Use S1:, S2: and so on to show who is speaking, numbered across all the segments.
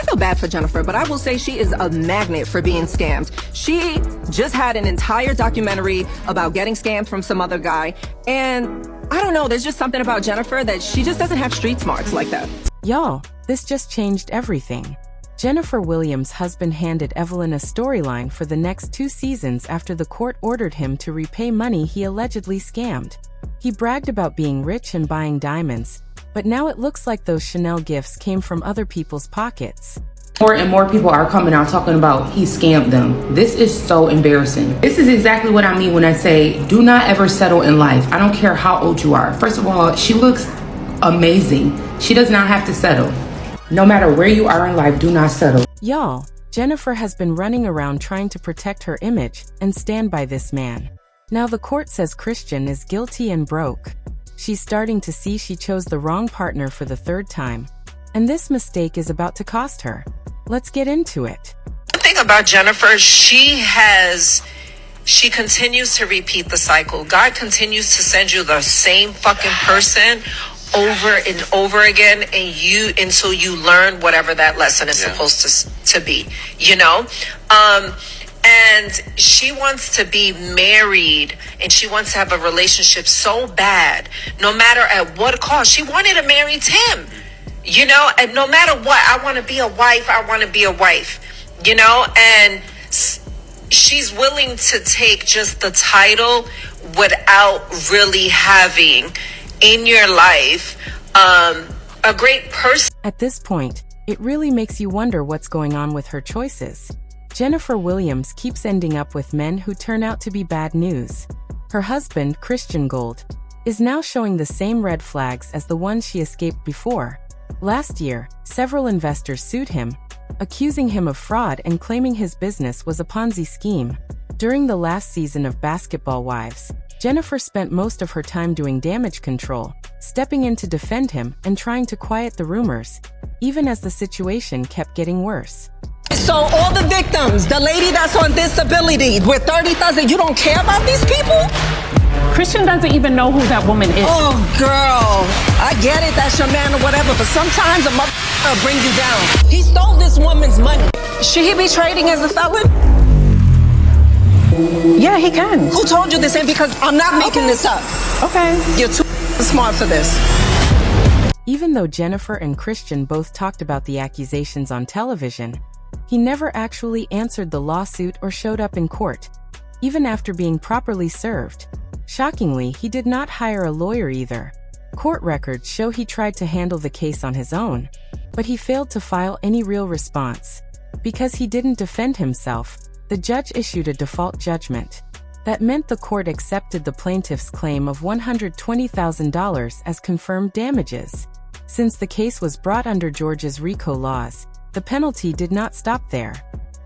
S1: feel bad for Jennifer, but I will say she is a magnet for being scammed. She just had an entire documentary about getting scammed from some other guy, and I don't know, there's just something about Jennifer that she just doesn't have street smarts like that.
S2: Y'all, this just changed everything. Jennifer Williams' husband handed Evelyn a storyline for the next 2 seasons after the court ordered him to repay money he allegedly scammed. He bragged about being rich and buying diamonds, but now it looks like those Chanel gifts came from other people's pockets.
S3: More and more people are coming out talking about he scammed them. This is so embarrassing. This is exactly what I mean when I say do not ever settle in life. I don't care how old you are. First of all, she looks amazing. She does not have to settle. No matter where you are in life, do not settle.
S2: Y'all, Jennifer has been running around trying to protect her image and stand by this man. Now the court says Christian is guilty and broke. She's starting to see she chose the wrong partner for the 3rd time. And this mistake is about to cost her. Let's get into it.
S4: The thing about Jennifer, she continues to repeat the cycle. God continues to send you the same fucking person over and over again, and until you learn whatever that lesson is supposed to be, you know? And she wants to be married, and she wants to have a relationship so bad, no matter at what cost. She wanted to marry Tim, you know, and no matter what, I want to be a wife, you know, and she's willing to take just the title without really having in your life a great person.
S2: At this point, it really makes you wonder what's going on with her choices. Jennifer Williams keeps ending up with men who turn out to be bad news. Her husband, Christian Gold, is now showing the same red flags as the ones she escaped before. Last year, several investors sued him, accusing him of fraud and claiming his business was a Ponzi scheme. During the last season of Basketball Wives, Jennifer spent most of her time doing damage control, stepping in to defend him and trying to quiet the rumors, even as the situation kept getting worse.
S1: So all the victims, the lady that's on disability with 30,000, you don't care about these people?
S5: Christian doesn't even know who that woman is.
S1: Oh, girl, I get it, that's your man or whatever, but sometimes a mother will bring you down. He stole this woman's money. Should he be trading as a felon?
S5: Yeah, he can.
S1: Who told you this? And because I'm not making this up.
S5: Okay.
S1: You're too smart for this.
S2: Even though Jennifer and Christian both talked about the accusations on television, he never actually answered the lawsuit or showed up in court, even after being properly served. Shockingly, he did not hire a lawyer either. Court records show he tried to handle the case on his own, but he failed to file any real response. Because he didn't defend himself, the judge issued a default judgment. That meant the court accepted the plaintiff's claim of $120,000 as confirmed damages. Since the case was brought under Georgia's RICO laws, the penalty did not stop there.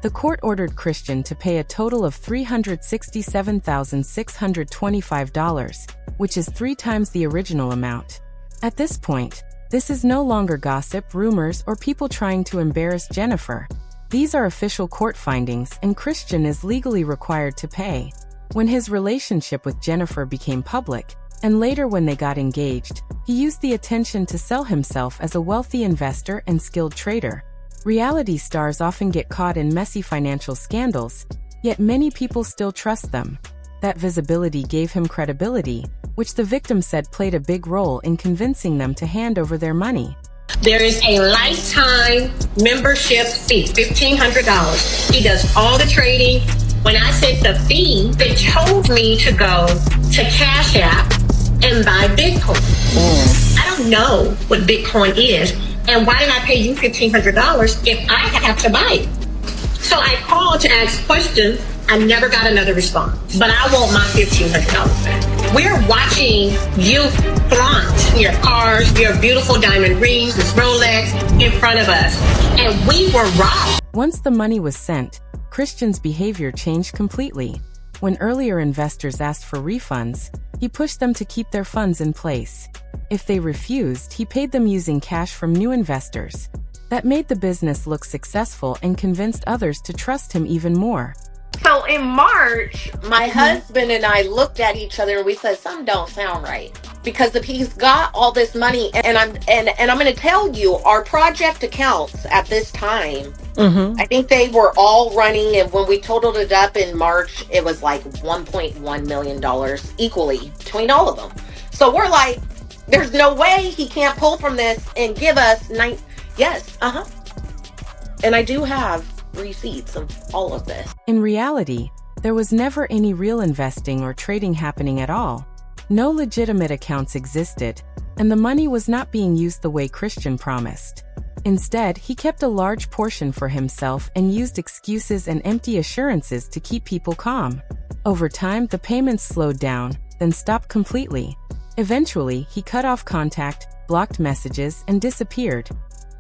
S2: The court ordered Christian to pay a total of $367,625, which is 3 times the original amount. At this point, this is no longer gossip, rumors, or people trying to embarrass Jennifer. These are official court findings, and Christian is legally required to pay. When his relationship with Jennifer became public, and later when they got engaged, he used the attention to sell himself as a wealthy investor and skilled trader. Reality stars often get caught in messy financial scandals, yet many people still trust them. That visibility gave him credibility, which the victim said played a big role in convincing them to hand over their money.
S6: There is a lifetime membership fee, $1,500. He does all the trading. When I said the fee, they told me to go to Cash App and buy Bitcoin. I don't know what Bitcoin is, and why did I pay you $1,500 if I have to buy it? So I called to ask questions. I never got another response, but I want my $1,500 back. We're watching you flaunt your cars, your beautiful diamond rings, this Rolex in front of us, and we were robbed.
S2: Once the money was sent, Christian's behavior changed completely. When earlier investors asked for refunds, he pushed them to keep their funds in place. If they refused, he paid them using cash from new investors. That made the business look successful and convinced others to trust him even more.
S7: So in March, my husband and I looked at each other and we said, something don't sound right. because if he's got all this money, and I'm going to tell you, our project accounts at this time, I think they were all running, and when we totaled it up in March, it was like $1.1 million equally between all of them. So we're like, there's no way he can't pull from this and give us yes, and I do have receipts of all of this.
S2: In reality, there was never any real investing or trading happening at all. No legitimate accounts existed, and the money was not being used the way Christian promised. Instead, he kept a large portion for himself and used excuses and empty assurances to keep people calm. Over time, the payments slowed down, then stopped completely. Eventually, he cut off contact, blocked messages, and disappeared.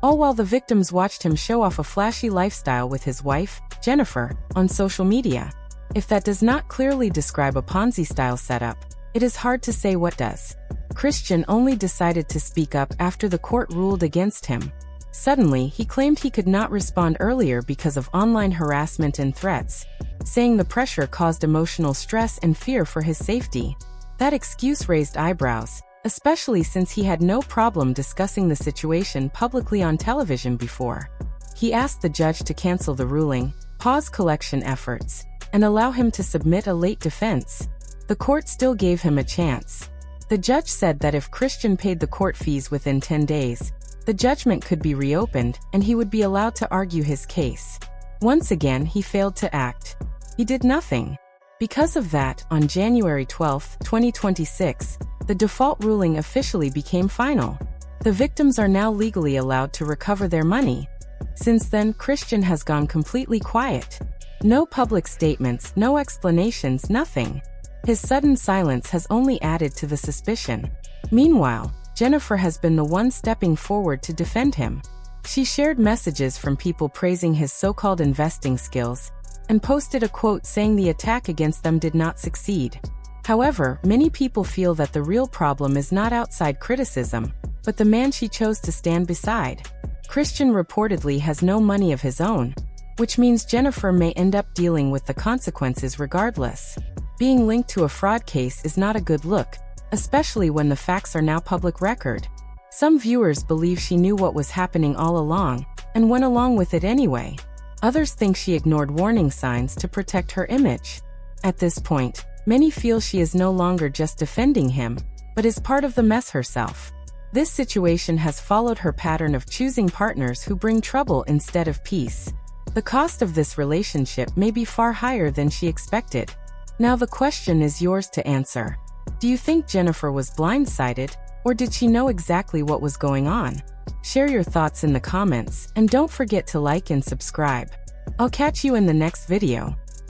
S2: All while the victims watched him show off a flashy lifestyle with his wife, Jennifer, on social media. If that does not clearly describe a Ponzi-style setup, it is hard to say what does. Christian only decided to speak up after the court ruled against him. Suddenly, he claimed he could not respond earlier because of online harassment and threats, saying the pressure caused emotional stress and fear for his safety. That excuse raised eyebrows, especially since he had no problem discussing the situation publicly on television before. He asked the judge to cancel the ruling, pause collection efforts, and allow him to submit a late defense. The court still gave him a chance. The judge said that if Christian paid the court fees within 10 days, the judgment could be reopened and he would be allowed to argue his case. Once again, he failed to act. He did nothing. Because of that, on January 12, 2026, the default ruling officially became final. The victims are now legally allowed to recover their money. Since then, Christian has gone completely quiet. No public statements, no explanations, nothing. His sudden silence has only added to the suspicion. Meanwhile, Jennifer has been the one stepping forward to defend him. She shared messages from people praising his so-called investing skills, and posted a quote saying the attack against them did not succeed. However, many people feel that the real problem is not outside criticism, but the man she chose to stand beside. Christian reportedly has no money of his own, which means Jennifer may end up dealing with the consequences regardless. Being linked to a fraud case is not a good look, especially when the facts are now public record. Some viewers believe she knew what was happening all along, and went along with it anyway. Others think she ignored warning signs to protect her image. At this point, many feel she is no longer just defending him, but is part of the mess herself. This situation has followed her pattern of choosing partners who bring trouble instead of peace. The cost of this relationship may be far higher than she expected. Now the question is yours to answer. Do you think Jennifer was blindsided, or did she know exactly what was going on? Share your thoughts in the comments, and don't forget to like and subscribe. I'll catch you in the next video.